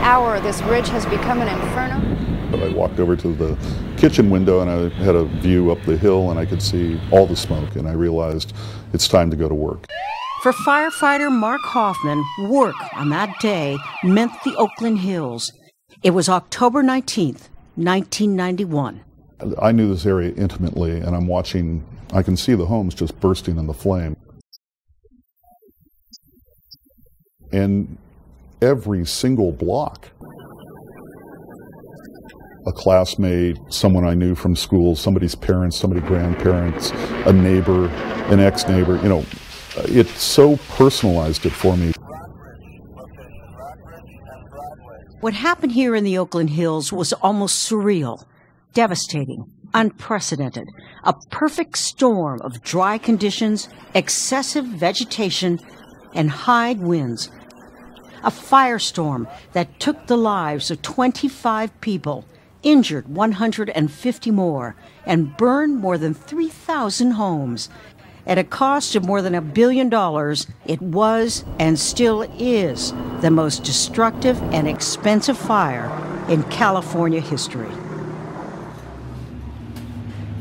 hour, this ridge has become an inferno. I walked over to the kitchen window and I had a view up the hill and I could see all the smoke, and I realized it's time to go to work. For firefighter Mark Hoffman, work on that day meant the Oakland Hills. It was October 19th, 1991. I knew this area intimately, and I'm watching, I can see the homes just bursting into flame. And every single block, a classmate, someone I knew from school, somebody's parents, somebody's grandparents, a neighbor, an ex-neighbor, you know, it so personalized it for me. What happened here in the Oakland Hills was almost surreal, devastating, unprecedented. A perfect storm of dry conditions, excessive vegetation, and high winds. A firestorm that took the lives of 25 people, injured 150 more, and burned more than 3,000 homes. At a cost of more than $1 billion, it was and still is the most destructive and expensive fire in California history.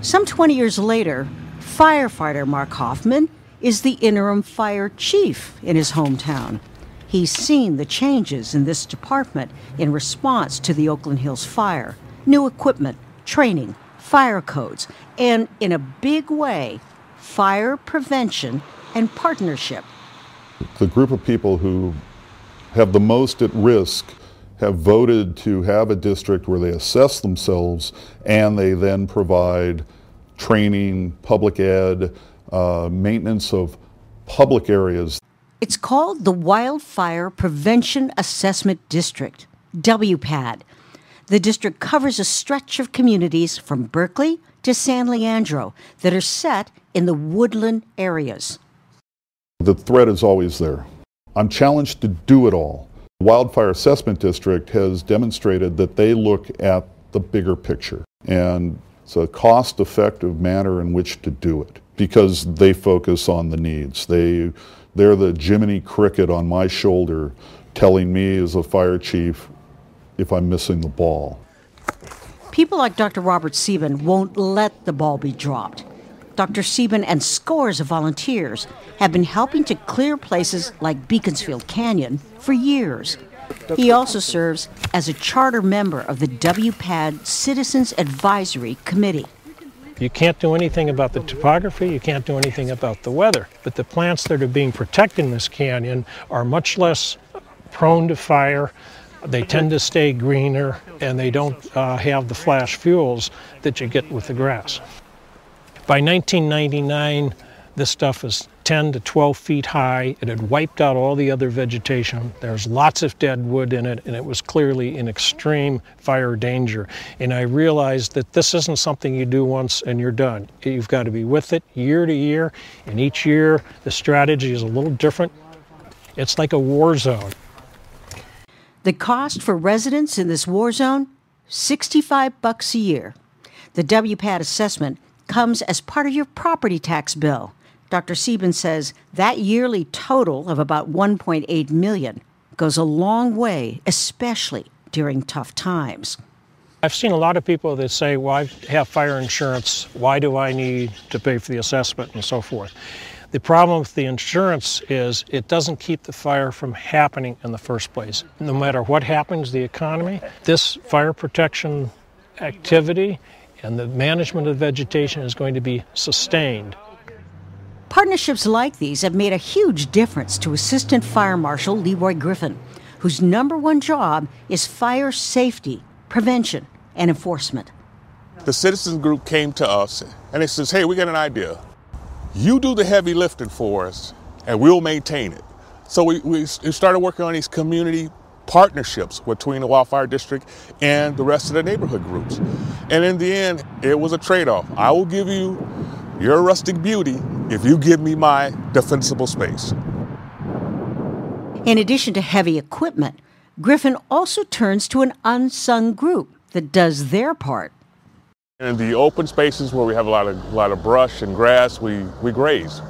Some 20 years later, firefighter Mark Hoffman is the interim fire chief in his hometown. He's seen the changes in this department in response to the Oakland Hills fire, new equipment, training, fire codes, and in a big way, fire prevention and partnership. The group of people who have the most at risk have voted to have a district where they assess themselves and they then provide training, public ed, maintenance of public areas. It's called the Wildfire Prevention Assessment District, WPAD. The district covers a stretch of communities from Berkeley to San Leandro that are set in the woodland areas. The threat is always there. I'm challenged to do it all. Wildfire Assessment District has demonstrated that they look at the bigger picture, and it's a cost-effective manner in which to do it because they focus on the needs. They're the Jiminy Cricket on my shoulder telling me as a fire chief if I'm missing the ball. People like Dr. Robert Sieben won't let the ball be dropped. Dr. Sieben and scores of volunteers have been helping to clear places like Beaconsfield Canyon for years. He also serves as a charter member of the WPAD Citizens Advisory Committee. You can't do anything about the topography, you can't do anything about the weather, but the plants that are being protected in this canyon are much less prone to fire. They tend to stay greener, and they don't have the flash fuels that you get with the grass. By 1999, this stuff was 10 to 12 feet high. It had wiped out all the other vegetation. There's lots of dead wood in it, and it was clearly in extreme fire danger. And I realized that this isn't something you do once and you're done. You've got to be with it year to year, and each year the strategy is a little different. It's like a war zone. The cost for residents in this war zone, $65 a year. The WPAD assessment comes as part of your property tax bill. Dr. Sieben says that yearly total of about $1.8 million goes a long way, especially during tough times. I've seen a lot of people that say, well, I have fire insurance, why do I need to pay for the assessment and so forth. The problem with the insurance is it doesn't keep the fire from happening in the first place. No matter what happens to the economy, this fire protection activity and the management of vegetation is going to be sustained. Partnerships like these have made a huge difference to Assistant Fire Marshal Leroy Griffin, whose #1 job is fire safety, prevention, and enforcement. The citizens group came to us and they says, hey, we got an idea. You do the heavy lifting for us and we'll maintain it. So we started working on these community partnerships between the Wildfire District and the rest of the neighborhood groups. And in the end, it was a trade-off. I will give you your rustic beauty if you give me my defensible space. In addition to heavy equipment, Griffin also turns to an unsung group that does their part. In the open spaces where we have a lot of brush and grass, we graze.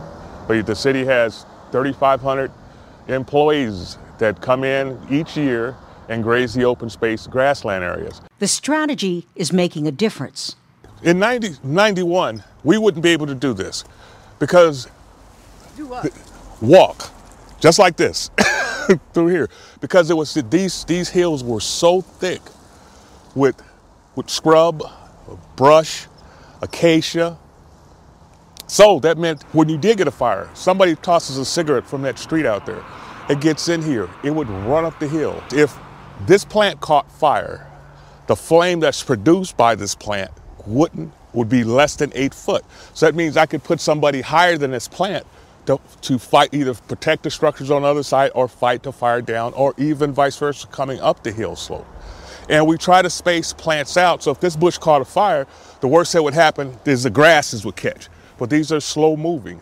But the city has 3,500 employees that come in each year and graze the open space grassland areas. The strategy is making a difference. In 91, we wouldn't be able to do this because walk just like this through here, because it was these hills were so thick with scrub, brush, acacia. So that meant when you did get a fire, somebody tosses a cigarette from that street out there, it gets in here, it would run up the hill. If this plant caught fire, the flame that's produced by this plant would be less than 8 foot. So that means I could put somebody higher than this plant to fight, either protect the structures on the other side or fight the fire down, or even vice versa coming up the hill slope. And we try to space plants out, so if this bush caught a fire, the worst that would happen is the grasses would catch. But these are slow moving.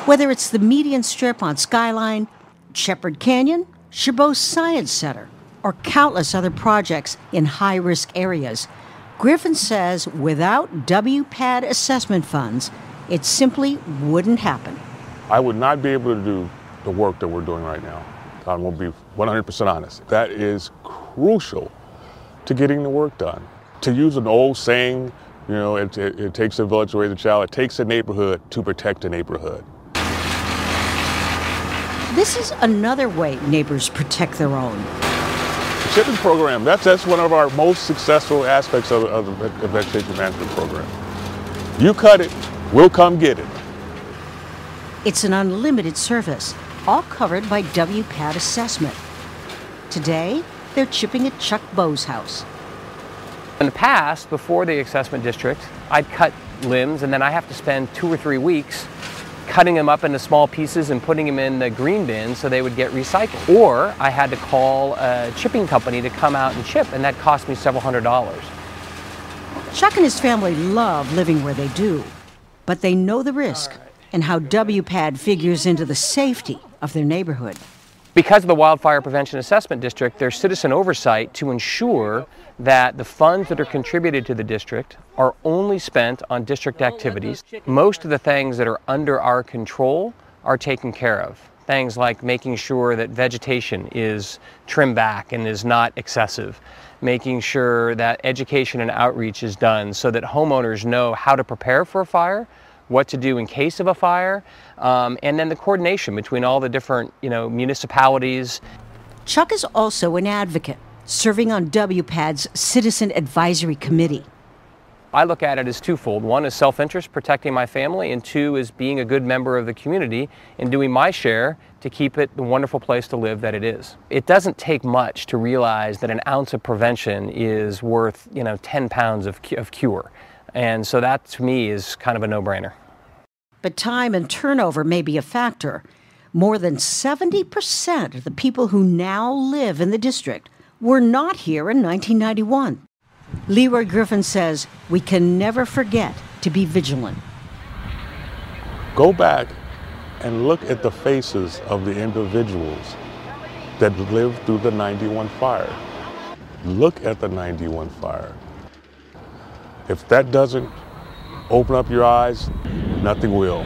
Whether it's the median strip on Skyline, Shepherd Canyon, Chabot Science Center, or countless other projects in high-risk areas, Griffin says without WPAD assessment funds, it simply wouldn't happen. I would not be able to do the work that we're doing right now. I'm going to be 100% honest. That is crucial to getting the work done. To use an old saying, you know, it takes a village to raise a child. It takes a neighborhood to protect a neighborhood. This is another way neighbors protect their own. The chipping program, that's one of our most successful aspects of the vegetation management program. You cut it, we'll come get it. It's an unlimited service, all covered by WPAD assessment. Today, they're chipping at Chuck Bowe's house. In the past, before the assessment district, I'd cut limbs and then I have to spend 2 or 3 weeks cutting them up into small pieces and putting them in the green bin so they would get recycled. Or I had to call a chipping company to come out and chip, and that cost me several $100s. Chuck and his family love living where they do, but they know the risk and how WPAD figures into the safety of their neighborhood. Because of the Wildfire Prevention Assessment District, there's citizen oversight to ensure that the funds that are contributed to the district are only spent on district activities. Most of the things that are under our control are taken care of. Things like making sure that vegetation is trimmed back and is not excessive. Making sure that education and outreach is done so that homeowners know how to prepare for a fire, what to do in case of a fire, and then the coordination between all the different, municipalities. Chuck is also an advocate, serving on WPAD's Citizen Advisory Committee. I look at it as twofold. One is self-interest, protecting my family, and two is being a good member of the community and doing my share to keep it the wonderful place to live that it is. It doesn't take much to realize that an ounce of prevention is worth, 10 pounds of cure. And so that, to me, is kind of a no-brainer. But time and turnover may be a factor. More than 70% of the people who now live in the district were not here in 1991. Leroy Griffin says we can never forget to be vigilant. Go back and look at the faces of the individuals that lived through the 91 fire. Look at the 91 fire. If that doesn't open up your eyes, nothing will.